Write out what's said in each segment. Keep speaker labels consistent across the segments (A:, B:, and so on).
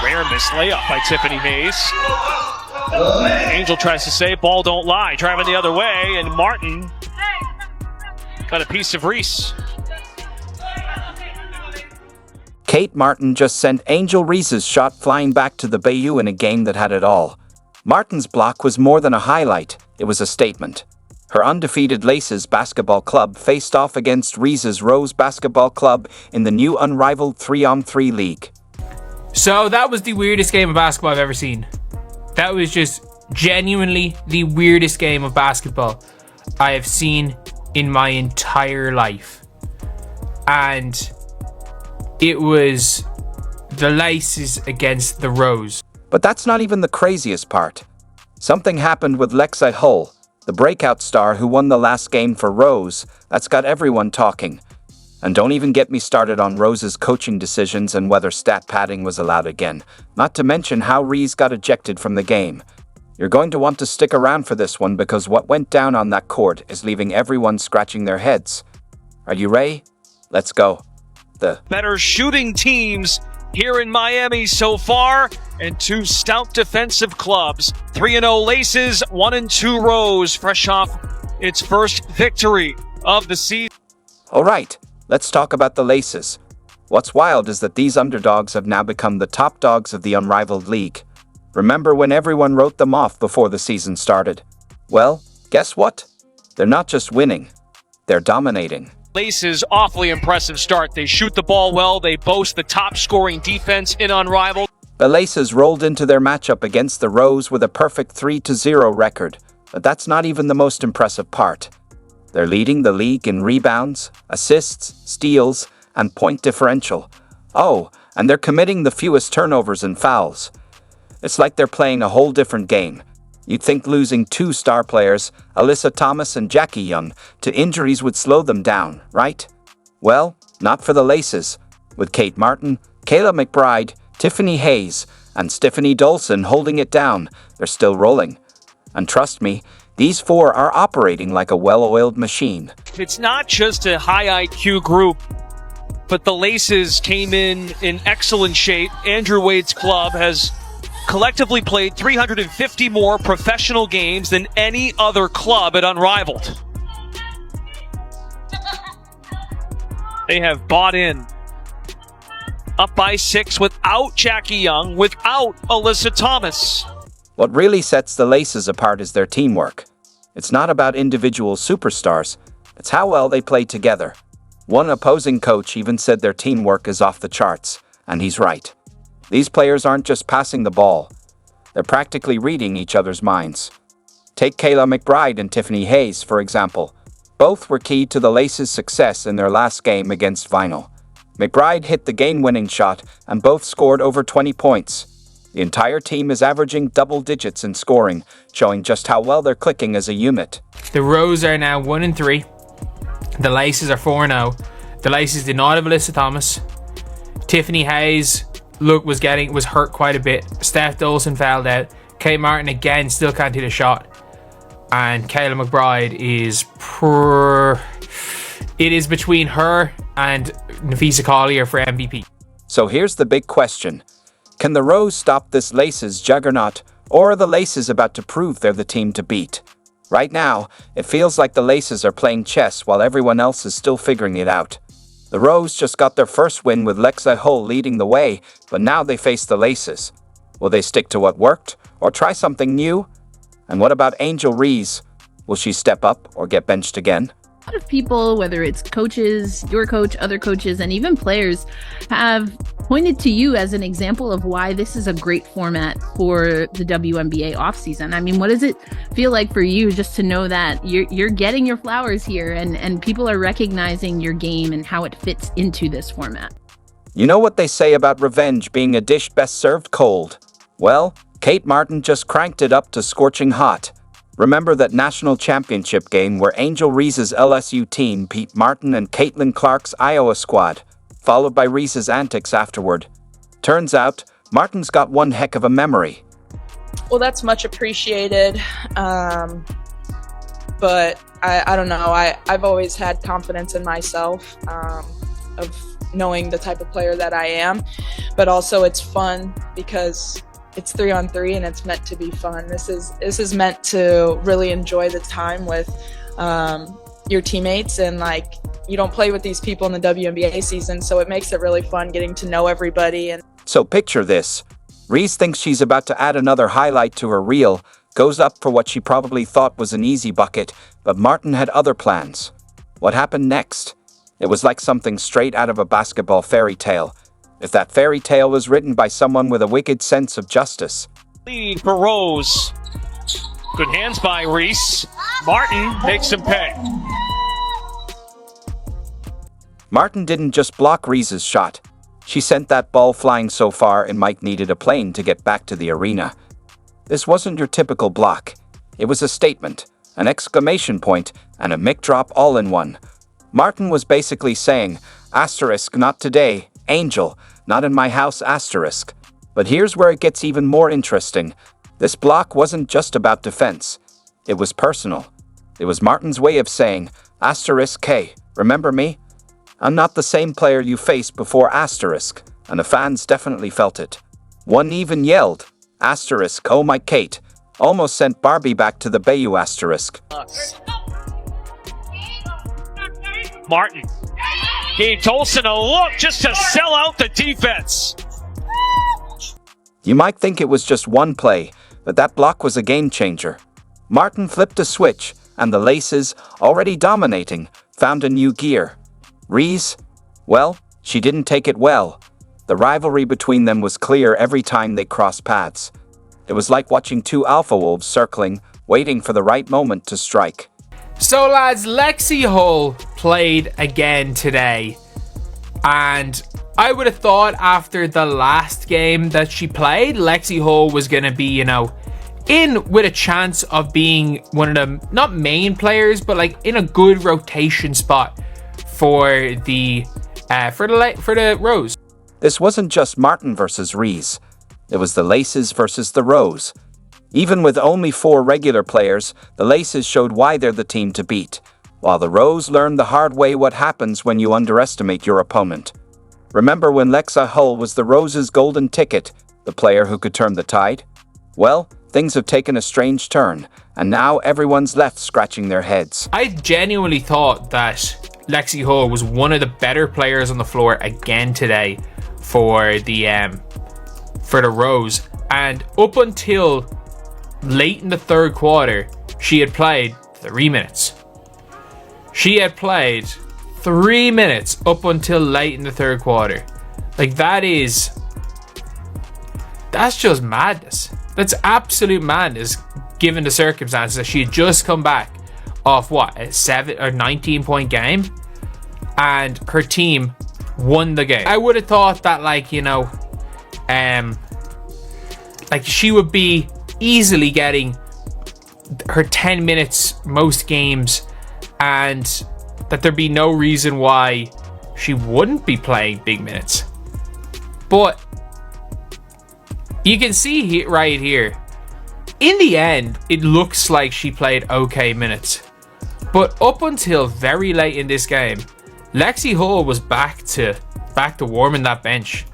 A: Rare missed layup by Tiffany Hayes. Angel tries to say, ball don't lie. Driving the other way, and Martin got a piece of Reese.
B: Kate Martin just sent Angel Reese's shot flying back to the Bayou in a game that had it all. Martin's block was more than a highlight, it was a statement. Her undefeated Laces basketball club faced off against Reese's Rose basketball club in the new unrivaled 3-on-3 league.
C: So that was the weirdest game of basketball I've ever seen. That was just genuinely the weirdest game of basketball I have seen in my entire life. And it was the Laces against the Rose.
B: But that's not even the craziest part. Something happened with Lexie Hull, the breakout star who won the last game for Rose, that's got everyone talking. And don't even get me started on Rose's coaching decisions and whether stat padding was allowed again, not to mention how Reese got ejected from the game. You're going to want to stick around for this one because what went down on that court is leaving everyone scratching their heads. Are you ready? Let's go. The
A: better shooting teams here in Miami so far, and two stout defensive clubs. 3-0 Laces, 1-2 Rose, fresh off its first victory of the season.
B: All right, let's talk about the Laces. What's wild is that these underdogs have now become the top dogs of the unrivaled league. Remember when everyone wrote them off before the season started? Well, guess what? They're not just winning, they're dominating.
A: Laces, awfully impressive start. They shoot the ball well. They boast the top scoring defense in Unrivaled.
B: The Laces rolled into their matchup against the Rose with a perfect 3-0 record, but that's not even the most impressive part. They're leading the league in rebounds, assists, steals, and point differential. Oh, and they're committing the fewest turnovers and fouls. It's like they're playing a whole different game. You'd think losing two star players, Alyssa Thomas and Jackie Young, to injuries would slow them down, right? Well, not for the Laces. With Kate Martin, Kayla McBride, Tiffany Hayes, and Stephanie Dolson holding it down, they're still rolling. And trust me, these four are operating like a well-oiled machine.
A: It's not just a high IQ group, but the Laces came in excellent shape. Andrew Wade's club has collectively played 350 more professional games than any other club at Unrivaled. They have bought in. Up by 6 without Jackie Young, without Alyssa Thomas.
B: What really sets the Laces apart is their teamwork. It's not about individual superstars, it's how well they play together. One opposing coach even said their teamwork is off the charts, and he's right. These players aren't just passing the ball. They're practically reading each other's minds. Take Kayla McBride and Tiffany Hayes, for example. Both were key to the Laces' success in their last game against Vinyl. McBride hit the game-winning shot, and both scored over 20 points. The entire team is averaging double digits in scoring, showing just how well they're clicking as a unit.
C: The Rose are now 1-3. The Laces are 4-0. The Laces did not have Alyssa Thomas. Tiffany Hayes was hurt quite a bit. Steph Dolson fouled out. Kate Martin again still can't hit a shot. And Kayla McBride it is between her and Nafisa Collier for MVP.
B: So here's the big question. Can the Rose stop this Laces juggernaut, or are the Laces about to prove they're the team to beat? Right now, it feels like the Laces are playing chess while everyone else is still figuring it out. The Rose just got their first win with Lexie Hull leading the way, but now they face the Laces. Will they stick to what worked, or try something new? And what about Angel Reese? Will she step up or get benched again?
D: A lot of people, whether it's coaches, your coach, other coaches, and even players, have pointed to you as an example of why this is a great format for the WNBA offseason. I mean, what does it feel like for you just to know that you're getting your flowers here and people are recognizing your game and how it fits into this format?
B: You know what they say about revenge being a dish best served cold? Well, Kate Martin just cranked it up to scorching hot. Remember that national championship game where Angel Reese's LSU team beat Martin and Caitlin Clark's Iowa squad, followed by Reese's antics afterward? Turns out, Martin's got one heck of a memory.
E: Well, that's much appreciated, but I don't know. I've always had confidence in myself of knowing the type of player that I am. but also it's fun because it's 3-on-3 and it's meant to be fun. This is meant to really enjoy the time with your teammates, and like, you don't play with these people in the WNBA season, so it makes it really fun getting to know everybody. And
B: So picture this. Reese thinks she's about to add another highlight to her reel, goes up for what she probably thought was an easy bucket, but Martin had other plans. What happened next? It was like something straight out of a basketball fairy tale. If that fairy tale was written by someone with a wicked sense of justice.
A: Lead for Rose. Good hands by Reese. Martin makes him pay.
B: Martin didn't just block Reese's shot. She sent that ball flying so far it might needed a plane to get back to the arena. This wasn't your typical block. It was a statement, an exclamation point, and a mic drop all in one. Martin was basically saying, asterisk, not today, Angel, not in my house, asterisk. But here's where it gets even more interesting. This block wasn't just about defense. It was personal. It was Martin's way of saying, asterisk, hey, remember me? I'm not the same player you faced before, asterisk, and the fans definitely felt it. One even yelled, asterisk, oh my Kate, almost sent Barbie back to the Bayou, asterisk.
A: Martin gave Tolson a look just to sell out the defense.
B: You might think it was just one play, but that block was a game changer. Martin flipped a switch, and the Laces, already dominating, found a new gear. Reese? Well, she didn't take it well. The rivalry between them was clear every time they crossed paths. It was like watching two alpha wolves circling, waiting for the right moment to strike.
C: So lads, Lexie Hull played again today, and I would have thought after the last game that she played, Lexie Hull was going to be, in with a chance of being one of the, not main players, but like in a good rotation spot for the Rose.
B: This wasn't just Martin versus Reese. It was the Laces versus the Rose. Even with only 4 regular players, the Laces showed why they're the team to beat, while the Rose learned the hard way what happens when you underestimate your opponent. Remember when Lexie Hull was the Rose's golden ticket, the player who could turn the tide? Well, things have taken a strange turn, and now everyone's left scratching their heads.
C: I genuinely thought that Lexie Hull was one of the better players on the floor again today for the Rose, and up until late in the third quarter, she had played 3 minutes. She had played 3 minutes up until late in the third quarter. Like, that's just madness. That's absolute madness, given the circumstances that she had just come back off a 7 or 19 point game, and her team won the game. I would have thought that, she would be easily getting her 10 minutes most games, and that there'd be no reason why she wouldn't be playing big minutes. But you can see right here, in the end, it looks like she played okay minutes. But up until very late in this game, Lexie Hull was back to warming that bench.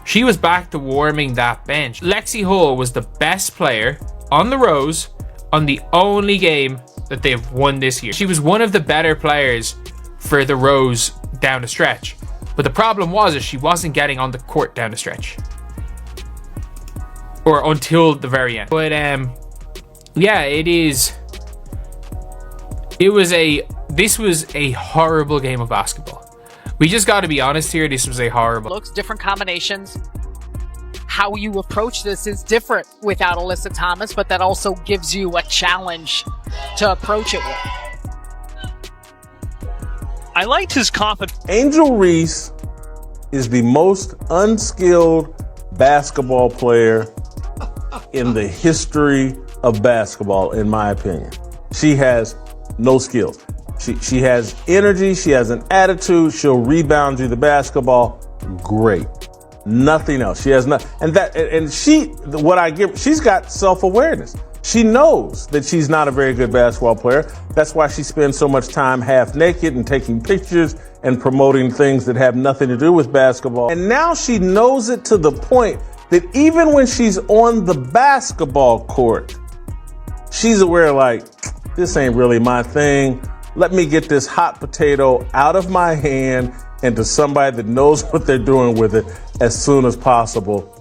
C: She was back to warming that bench. Lexie Hull was the best player on the Rose on the only game that they've won this year. She was one of the better players for the Rose down the stretch. But the problem was that she wasn't getting on the court down the stretch, or until the very end. But yeah, this was a horrible game of basketball. We just got to be honest here. This was a horrible.
F: Looks, different combinations. How you approach this is different without Alyssa Thomas, but that also gives you a challenge to approach it with.
A: I liked his confidence.
G: Angel Reese is the most unskilled basketball player in the history of basketball, in my opinion. She has no skills. She has energy. She has an attitude. She'll rebound you the basketball. Great. Nothing else. She has not. She's got self-awareness. She knows that she's not a very good basketball player. That's why she spends so much time half naked and taking pictures and promoting things that have nothing to do with basketball. And now she knows it to the point that even when she's on the basketball court, she's aware, like, this ain't really my thing. Let me get this hot potato out of my hand and to somebody that knows what they're doing with it as soon as possible.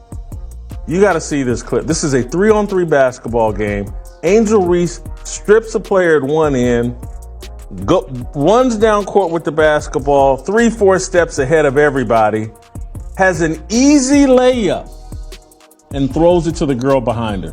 G: You got to see this clip. This is a 3-on-3 basketball game. Angel Reese strips a player at one end, runs down court with the basketball, 3-4 steps ahead of everybody, has an easy layup, and throws it to the girl behind her.